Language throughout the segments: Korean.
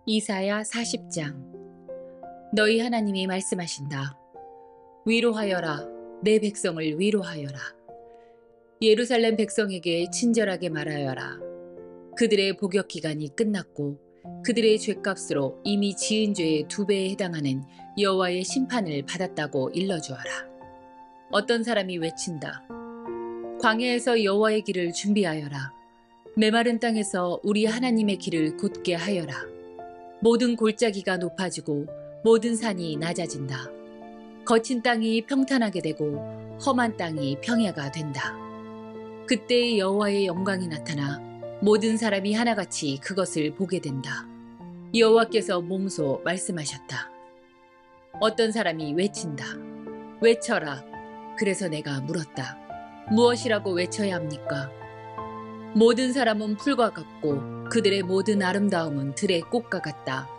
이사야 40장. 너희 하나님이 말씀하신다. 위로하여라, 내 백성을 위로하여라. 예루살렘 백성에게 친절하게 말하여라. 그들의 복역 기간이 끝났고 그들의 죄값으로 이미 지은 죄의 2배에 해당하는 여호와의 심판을 받았다고 일러주어라. 어떤 사람이 외친다. 광야에서 여호와의 길을 준비하여라. 메마른 땅에서 우리 하나님의 길을 곧게 하여라. 모든 골짜기가 높아지고 모든 산이 낮아진다. 거친 땅이 평탄하게 되고 험한 땅이 평야가 된다. 그때 여호와의 영광이 나타나 모든 사람이 하나같이 그것을 보게 된다. 여호와께서 몸소 말씀하셨다. 어떤 사람이 외친다. 외쳐라. 그래서 내가 물었다. 무엇이라고 외쳐야 합니까? 모든 사람은 풀과 같고 그들의 모든 아름다움은 들의 꽃과 같다.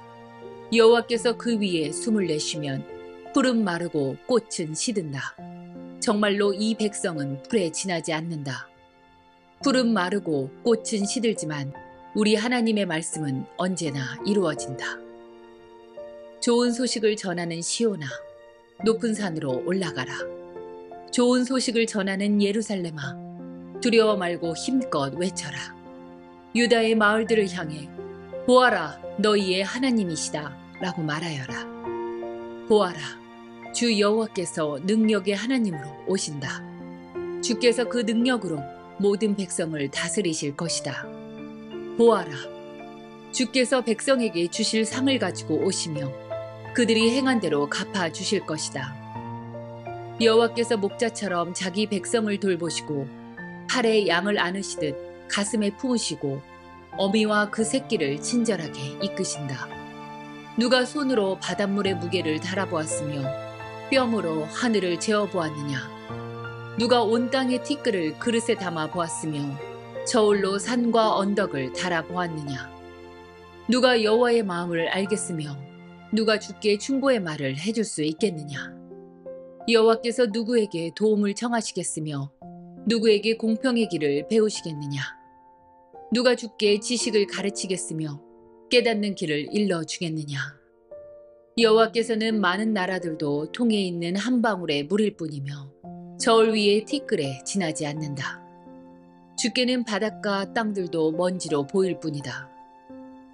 여호와께서 그 위에 숨을 내쉬면 풀은 마르고 꽃은 시든다. 정말로 이 백성은 풀에 지나지 않는다. 풀은 마르고 꽃은 시들지만 우리 하나님의 말씀은 언제나 이루어진다. 좋은 소식을 전하는 시온아, 높은 산으로 올라가라. 좋은 소식을 전하는 예루살렘아, 두려워 말고 힘껏 외쳐라. 유다의 마을들을 향해 보아라, 너희의 하나님이시다 라고 말하여라. 보아라, 주 여호와께서 능력의 하나님으로 오신다. 주께서 그 능력으로 모든 백성을 다스리실 것이다. 보아라, 주께서 백성에게 주실 상을 가지고 오시며 그들이 행한 대로 갚아 주실 것이다. 여호와께서 목자처럼 자기 백성을 돌보시고 팔에 양을 안으시듯 가슴에 품으시고 어미와 그 새끼를 친절하게 이끄신다. 누가 손으로 바닷물의 무게를 달아보았으며 뼘으로 하늘을 재어보았느냐? 누가 온 땅의 티끌을 그릇에 담아 보았으며 저울로 산과 언덕을 달아보았느냐? 누가 여호와의 마음을 알겠으며 누가 주께 충고의 말을 해줄 수 있겠느냐? 여호와께서 누구에게 도움을 청하시겠으며 누구에게 공평의 길을 배우시겠느냐? 누가 주께 지식을 가르치겠으며 깨닫는 길을 일러주겠느냐? 여호와께서는 많은 나라들도 통에 있는 한 방울의 물일 뿐이며 저울 위의 티끌에 지나지 않는다. 주께는 바닷가 땅들도 먼지로 보일 뿐이다.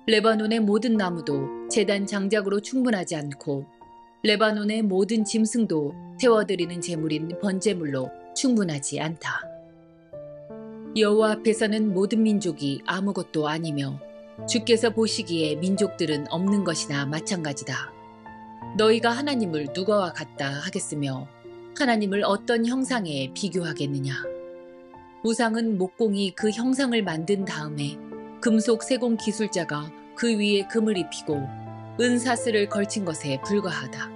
레바논의 모든 나무도 제단 장작으로 충분하지 않고 레바논의 모든 짐승도 태워드리는 제물인 번제물로 충분하지 않다. 여호와 앞에서는 모든 민족이 아무것도 아니며 주께서 보시기에 민족들은 없는 것이나 마찬가지다. 너희가 하나님을 누구와 같다 하겠으며 하나님을 어떤 형상에 비교하겠느냐? 우상은 목공이 그 형상을 만든 다음에 금속 세공 기술자가 그 위에 금을 입히고 은사슬을 걸친 것에 불과하다.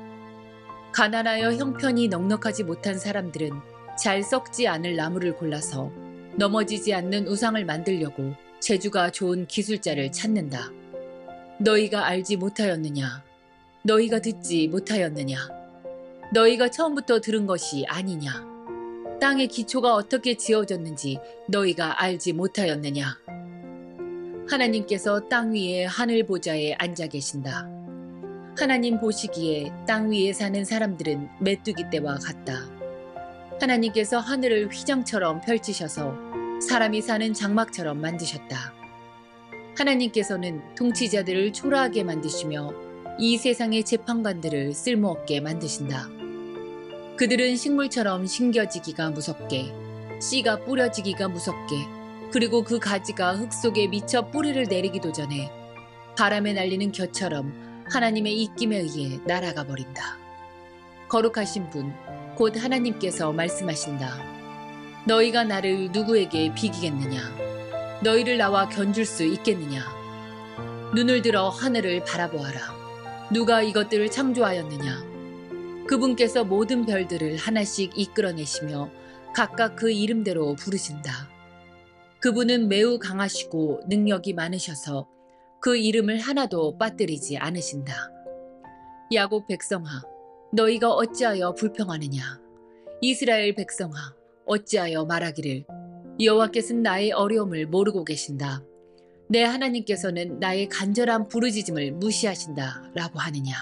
가난하여 형편이 넉넉하지 못한 사람들은 잘 썩지 않을 나무를 골라서 넘어지지 않는 우상을 만들려고 재주가 좋은 기술자를 찾는다. 너희가 알지 못하였느냐? 너희가 듣지 못하였느냐? 너희가 처음부터 들은 것이 아니냐? 땅의 기초가 어떻게 지어졌는지 너희가 알지 못하였느냐? 하나님께서 땅 위에 하늘 보좌에 앉아 계신다. 하나님 보시기에 땅 위에 사는 사람들은 메뚜기 떼와 같다. 하나님께서 하늘을 휘장처럼 펼치셔서 사람이 사는 장막처럼 만드셨다. 하나님께서는 통치자들을 초라하게 만드시며 이 세상의 재판관들을 쓸모없게 만드신다. 그들은 식물처럼 심겨지기가 무섭게, 씨가 뿌려지기가 무섭게, 그리고 그 가지가 흙 속에 미쳐 뿌리를 내리기도 전에 바람에 날리는 겨처럼 하나님의 입김에 의해 날아가 버린다. 거룩하신 분, 곧 하나님께서 말씀하신다. 너희가 나를 누구에게 비기겠느냐? 너희를 나와 견줄 수 있겠느냐? 눈을 들어 하늘을 바라보아라. 누가 이것들을 창조하였느냐? 그분께서 모든 별들을 하나씩 이끌어내시며 각각 그 이름대로 부르신다. 그분은 매우 강하시고 능력이 많으셔서 그 이름을 하나도 빠뜨리지 않으신다. 야곱 백성아, 너희가 어찌하여 불평하느냐? 이스라엘 백성아, 어찌하여 말하기를 여호와께서는 나의 어려움을 모르고 계신다. 내 하나님께서는 나의 간절한 부르짖음을 무시하신다 라고 하느냐?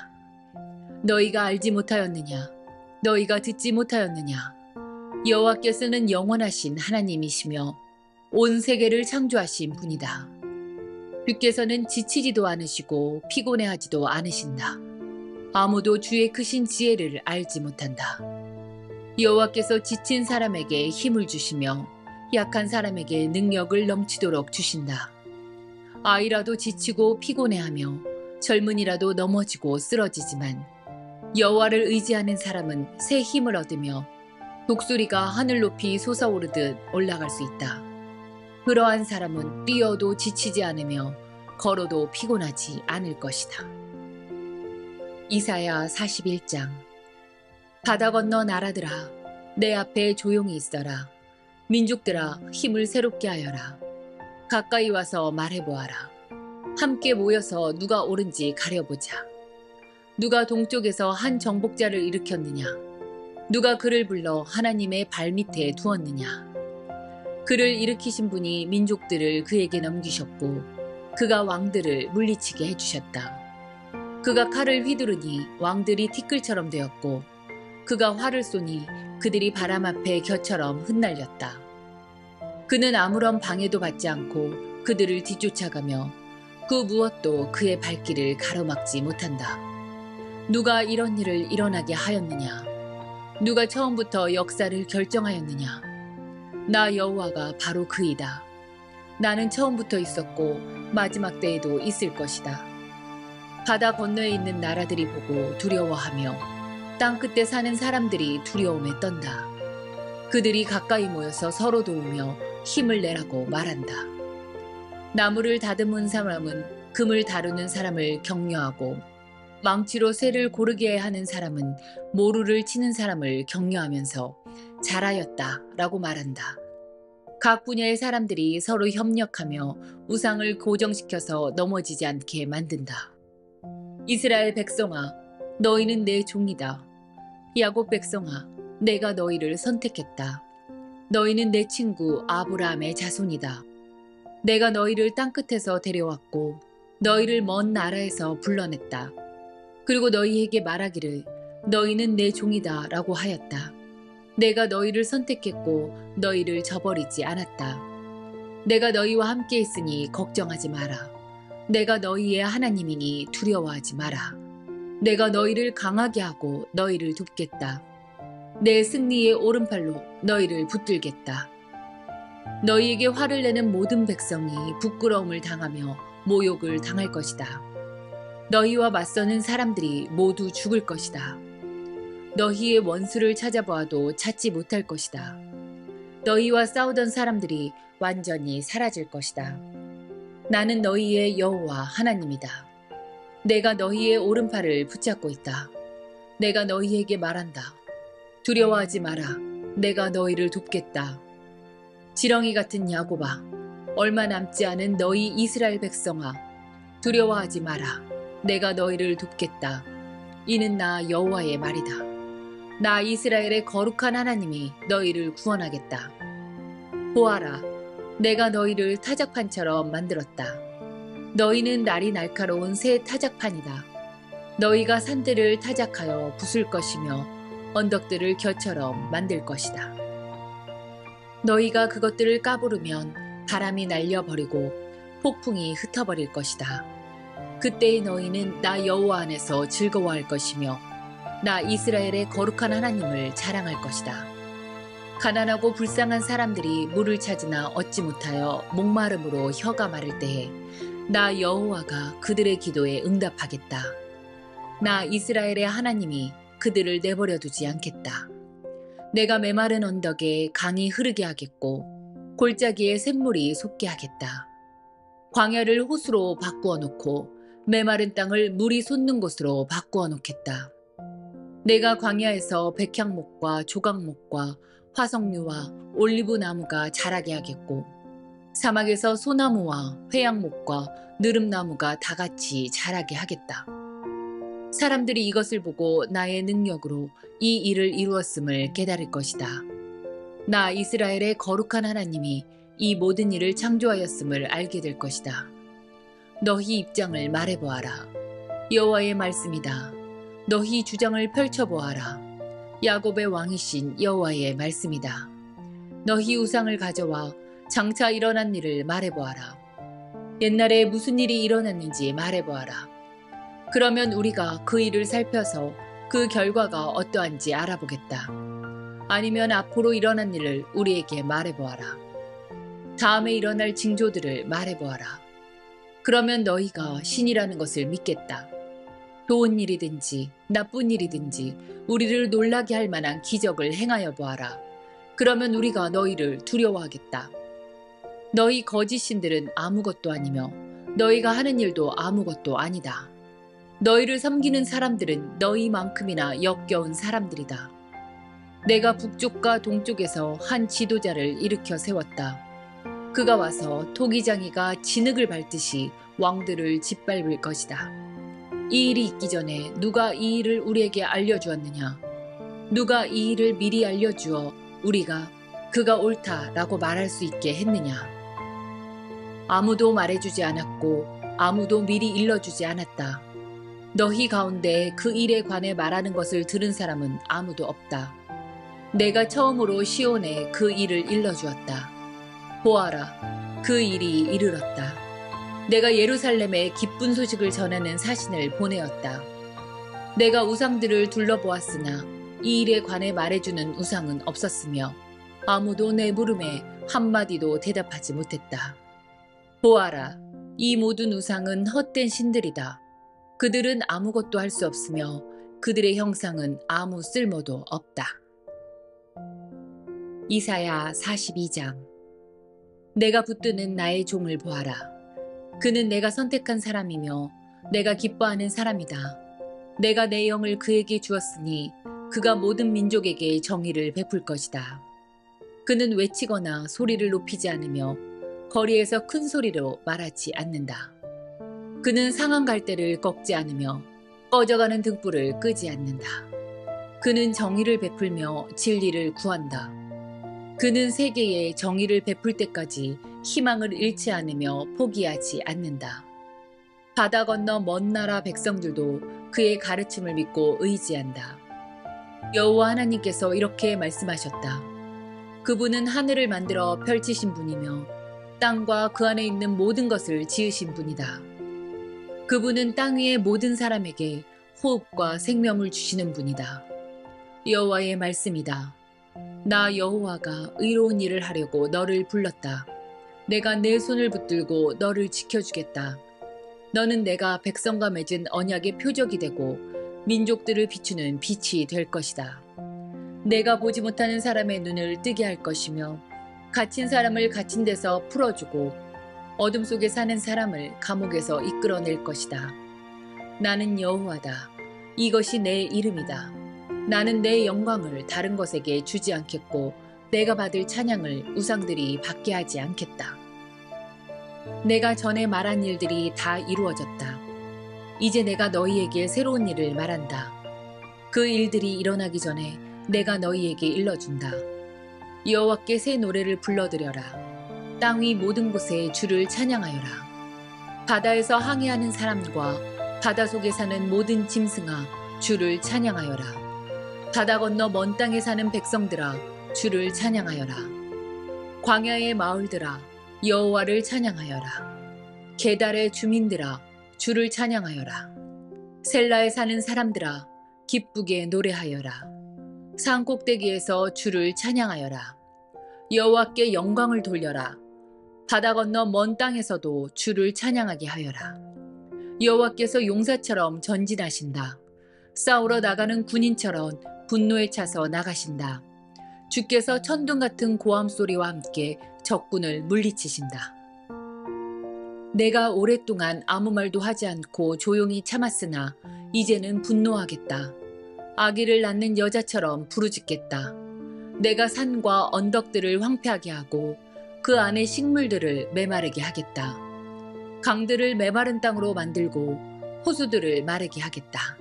너희가 알지 못하였느냐? 너희가 듣지 못하였느냐? 여호와께서는 영원하신 하나님이시며 온 세계를 창조하신 분이다. 주께서는 지치지도 않으시고 피곤해하지도 않으신다. 아무도 주의 크신 지혜를 알지 못한다. 여호와께서 지친 사람에게 힘을 주시며 약한 사람에게 능력을 넘치도록 주신다. 아이라도 지치고 피곤해하며 젊은이라도 넘어지고 쓰러지지만 여호와를 의지하는 사람은 새 힘을 얻으며 독수리가 하늘 높이 솟아오르듯 올라갈 수 있다. 그러한 사람은 뛰어도 지치지 않으며 걸어도 피곤하지 않을 것이다. 이사야 41장. 바다 건너 나라들아, 내 앞에 조용히 있어라. 민족들아, 힘을 새롭게 하여라. 가까이 와서 말해보아라. 함께 모여서 누가 옳은지 가려보자. 누가 동쪽에서 한 정복자를 일으켰느냐? 누가 그를 불러 하나님의 발밑에 두었느냐? 그를 일으키신 분이 민족들을 그에게 넘기셨고 그가 왕들을 물리치게 해주셨다. 그가 칼을 휘두르니 왕들이 티끌처럼 되었고 그가 활을 쏘니 그들이 바람 앞에 겨처럼 흩날렸다. 그는 아무런 방해도 받지 않고 그들을 뒤쫓아가며 그 무엇도 그의 발길을 가로막지 못한다. 누가 이런 일을 일어나게 하였느냐? 누가 처음부터 역사를 결정하였느냐? 나 여호와가 바로 그이다. 나는 처음부터 있었고 마지막 때에도 있을 것이다. 바다 건너에 있는 나라들이 보고 두려워하며 땅 끝에 사는 사람들이 두려움에 떤다. 그들이 가까이 모여서 서로 도우며 힘을 내라고 말한다. 나무를 다듬은 사람은 금을 다루는 사람을 격려하고 망치로 쇠를 고르게 하는 사람은 모루를 치는 사람을 격려하면서 잘하였다 라고 말한다. 각 분야의 사람들이 서로 협력하며 우상을 고정시켜서 넘어지지 않게 만든다. 이스라엘 백성아, 너희는 내 종이다. 야곱 백성아, 내가 너희를 선택했다. 너희는 내 친구 아브라함의 자손이다. 내가 너희를 땅끝에서 데려왔고 너희를 먼 나라에서 불러냈다. 그리고 너희에게 말하기를 너희는 내 종이다 라고 하였다. 내가 너희를 선택했고 너희를 저버리지 않았다. 내가 너희와 함께 있으니 걱정하지 마라. 내가 너희의 하나님이니 두려워하지 마라. 내가 너희를 강하게 하고 너희를 돕겠다. 내 승리의 오른팔로 너희를 붙들겠다. 너희에게 화를 내는 모든 백성이 부끄러움을 당하며 모욕을 당할 것이다. 너희와 맞서는 사람들이 모두 죽을 것이다. 너희의 원수를 찾아보아도 찾지 못할 것이다. 너희와 싸우던 사람들이 완전히 사라질 것이다. 나는 너희의 여호와 하나님이다. 내가 너희의 오른팔을 붙잡고 있다. 내가 너희에게 말한다. 두려워하지 마라. 내가 너희를 돕겠다. 지렁이 같은 야곱아, 얼마 남지 않은 너희 이스라엘 백성아, 두려워하지 마라. 내가 너희를 돕겠다. 이는 나 여호와의 말이다. 나 이스라엘의 거룩한 하나님이 너희를 구원하겠다. 보아라, 내가 너희를 타작판처럼 만들었다. 너희는 날이 날카로운 새 타작판이다. 너희가 산들을 타작하여 부술 것이며 언덕들을 겨처럼 만들 것이다. 너희가 그것들을 까부르면 바람이 날려버리고 폭풍이 흩어버릴 것이다. 그때의 너희는 나 여호와 안에서 즐거워할 것이며 나 이스라엘의 거룩한 하나님을 자랑할 것이다. 가난하고 불쌍한 사람들이 물을 찾으나 얻지 못하여 목마름으로 혀가 마를 때에 나 여호와가 그들의 기도에 응답하겠다. 나 이스라엘의 하나님이 그들을 내버려 두지 않겠다. 내가 메마른 언덕에 강이 흐르게 하겠고 골짜기에 샘물이 솟게 하겠다. 광야를 호수로 바꾸어 놓고 메마른 땅을 물이 솟는 곳으로 바꾸어 놓겠다. 내가 광야에서 백향목과 조각목과 화석류와 올리브 나무가 자라게 하겠고 사막에서 소나무와 회양목과 느릅나무가 다 같이 자라게 하겠다. 사람들이 이것을 보고 나의 능력으로 이 일을 이루었음을 깨달을 것이다. 나 이스라엘의 거룩한 하나님이 이 모든 일을 창조하였음을 알게 될 것이다. 너희 입장을 말해보아라. 여호와의 말씀이다. 너희 주장을 펼쳐보아라. 야곱의 왕이신 여호와의 말씀이다. 너희 우상을 가져와 장차 일어난 일을 말해보아라. 옛날에 무슨 일이 일어났는지 말해보아라. 그러면 우리가 그 일을 살펴서 그 결과가 어떠한지 알아보겠다. 아니면 앞으로 일어난 일을 우리에게 말해보아라. 다음에 일어날 징조들을 말해보아라. 그러면 너희가 신이라는 것을 믿겠다. 좋은 일이든지 나쁜 일이든지 우리를 놀라게 할 만한 기적을 행하여 보아라. 그러면 우리가 너희를 두려워하겠다. 너희 거짓 신들은 아무것도 아니며 너희가 하는 일도 아무것도 아니다. 너희를 섬기는 사람들은 너희만큼이나 역겨운 사람들이다. 내가 북쪽과 동쪽에서 한 지도자를 일으켜 세웠다. 그가 와서 토기장이가 진흙을 밟듯이 왕들을 짓밟을 것이다. 이 일이 있기 전에 누가 이 일을 우리에게 알려주었느냐? 누가 이 일을 미리 알려주어 우리가 그가 옳다라고 말할 수 있게 했느냐? 아무도 말해주지 않았고 아무도 미리 일러주지 않았다. 너희 가운데 그 일에 관해 말하는 것을 들은 사람은 아무도 없다. 내가 처음으로 시온에 그 일을 일러주었다. 보아라, 그 일이 이르렀다. 내가 예루살렘에 기쁜 소식을 전하는 사신을 보내었다. 내가 우상들을 둘러보았으나 이 일에 관해 말해주는 우상은 없었으며 아무도 내 물음에 한마디도 대답하지 못했다. 보아라, 이 모든 우상은 헛된 신들이다. 그들은 아무것도 할 수 없으며 그들의 형상은 아무 쓸모도 없다. 이사야 42장. 내가 붙드는 나의 종을 보아라. 그는 내가 선택한 사람이며 내가 기뻐하는 사람이다. 내가 내 영을 그에게 주었으니 그가 모든 민족에게 정의를 베풀 것이다. 그는 외치거나 소리를 높이지 않으며 거리에서 큰 소리로 말하지 않는다. 그는 상한 갈대를 꺾지 않으며 꺼져가는 등불을 끄지 않는다. 그는 정의를 베풀며 진리를 구한다. 그는 세계에 정의를 베풀 때까지 희망을 잃지 않으며 포기하지 않는다. 바다 건너 먼 나라 백성들도 그의 가르침을 믿고 의지한다. 여호와 하나님께서 이렇게 말씀하셨다. 그분은 하늘을 만들어 펼치신 분이며 땅과 그 안에 있는 모든 것을 지으신 분이다. 그분은 땅 위의 모든 사람에게 호흡과 생명을 주시는 분이다. 여호와의 말씀이다. 나 여호와가 의로운 일을 하려고 너를 불렀다. 내가 내 손을 붙들고 너를 지켜주겠다. 너는 내가 백성과 맺은 언약의 표적이 되고 민족들을 비추는 빛이 될 것이다. 내가 보지 못하는 사람의 눈을 뜨게 할 것이며 갇힌 사람을 갇힌 데서 풀어주고 어둠 속에 사는 사람을 감옥에서 이끌어낼 것이다. 나는 여호와다. 이것이 내 이름이다. 나는 내 영광을 다른 것에게 주지 않겠고 내가 받을 찬양을 우상들이 받게 하지 않겠다. 내가 전에 말한 일들이 다 이루어졌다. 이제 내가 너희에게 새로운 일을 말한다. 그 일들이 일어나기 전에 내가 너희에게 일러준다. 여호와께 새 노래를 불러드려라. 땅 위 모든 곳에 주를 찬양하여라. 바다에서 항해하는 사람과 바다 속에 사는 모든 짐승아 주를 찬양하여라. 바다 건너 먼 땅에 사는 백성들아 주를 찬양하여라. 광야의 마을들아 여호와를 찬양하여라. 게달의 주민들아 주를 찬양하여라. 셀라에 사는 사람들아 기쁘게 노래하여라. 산 꼭대기에서 주를 찬양하여라. 여호와께 영광을 돌려라. 바다 건너 먼 땅에서도 주를 찬양하게 하여라. 여호와께서 용사처럼 전진하신다. 싸우러 나가는 군인처럼 분노에 차서 나가신다. 주께서 천둥 같은 고함 소리와 함께 적군을 물리치신다. 내가 오랫동안 아무 말도 하지 않고 조용히 참았으나 이제는 분노하겠다. 아기를 낳는 여자처럼 부르짖겠다. 내가 산과 언덕들을 황폐하게 하고 그 안에 식물들을 메마르게 하겠다. 강들을 메마른 땅으로 만들고 호수들을 마르게 하겠다.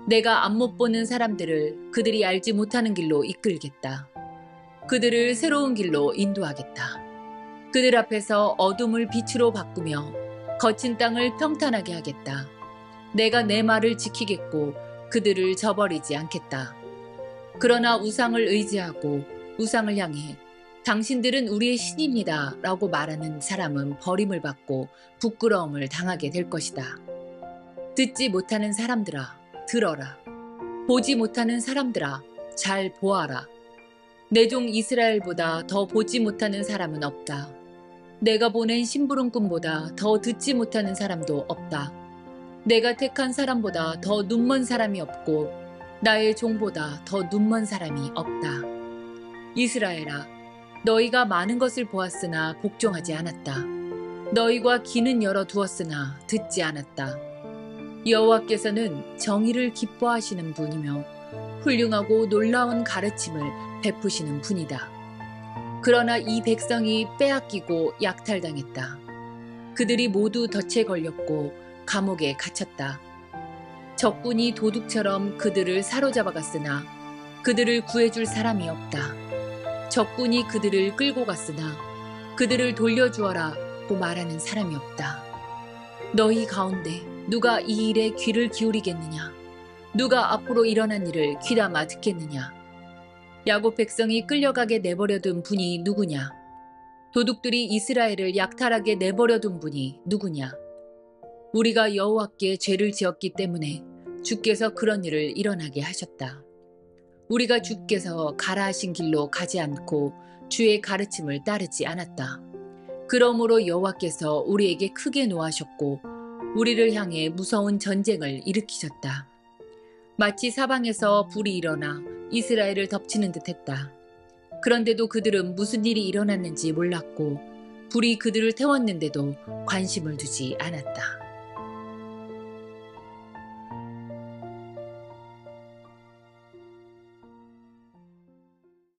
내가 앞못 보는 사람들을 그들이 알지 못하는 길로 이끌겠다. 그들을 새로운 길로 인도하겠다. 그들 앞에서 어둠을 빛으로 바꾸며 거친 땅을 평탄하게 하겠다. 내가 내 말을 지키겠고 그들을 저버리지 않겠다. 그러나 우상을 의지하고 우상을 향해 당신들은 우리의 신입니다 라고 말하는 사람은 버림을 받고 부끄러움을 당하게 될 것이다. 듣지 못하는 사람들아, 들어라. 보지 못하는 사람들아, 잘 보아라. 내 종 이스라엘보다 더 보지 못하는 사람은 없다. 내가 보낸 심부름꾼보다 더 듣지 못하는 사람도 없다. 내가 택한 사람보다 더 눈먼 사람이 없고 나의 종보다 더 눈먼 사람이 없다. 이스라엘아, 너희가 많은 것을 보았으나 복종하지 않았다. 너희가 귀는 열어두었으나 듣지 않았다. 여호와께서는 정의를 기뻐하시는 분이며 훌륭하고 놀라운 가르침을 베푸시는 분이다. 그러나 이 백성이 빼앗기고 약탈당했다. 그들이 모두 덫에 걸렸고 감옥에 갇혔다. 적군이 도둑처럼 그들을 사로잡아갔으나 그들을 구해줄 사람이 없다. 적군이 그들을 끌고 갔으나 그들을 돌려주어라고 말하는 사람이 없다. 너희 가운데 누가 이 일에 귀를 기울이겠느냐? 누가 앞으로 일어난 일을 귀담아 듣겠느냐? 야곱 백성이 끌려가게 내버려둔 분이 누구냐? 도둑들이 이스라엘을 약탈하게 내버려둔 분이 누구냐? 우리가 여호와께 죄를 지었기 때문에 주께서 그런 일을 일어나게 하셨다. 우리가 주께서 가라 하신 길로 가지 않고 주의 가르침을 따르지 않았다. 그러므로 여호와께서 우리에게 크게 노하셨고 우리를 향해 무서운 전쟁을 일으키셨다. 마치 사방에서 불이 일어나 이스라엘을 덮치는 듯했다. 그런데도 그들은 무슨 일이 일어났는지 몰랐고 불이 그들을 태웠는데도 관심을 두지 않았다.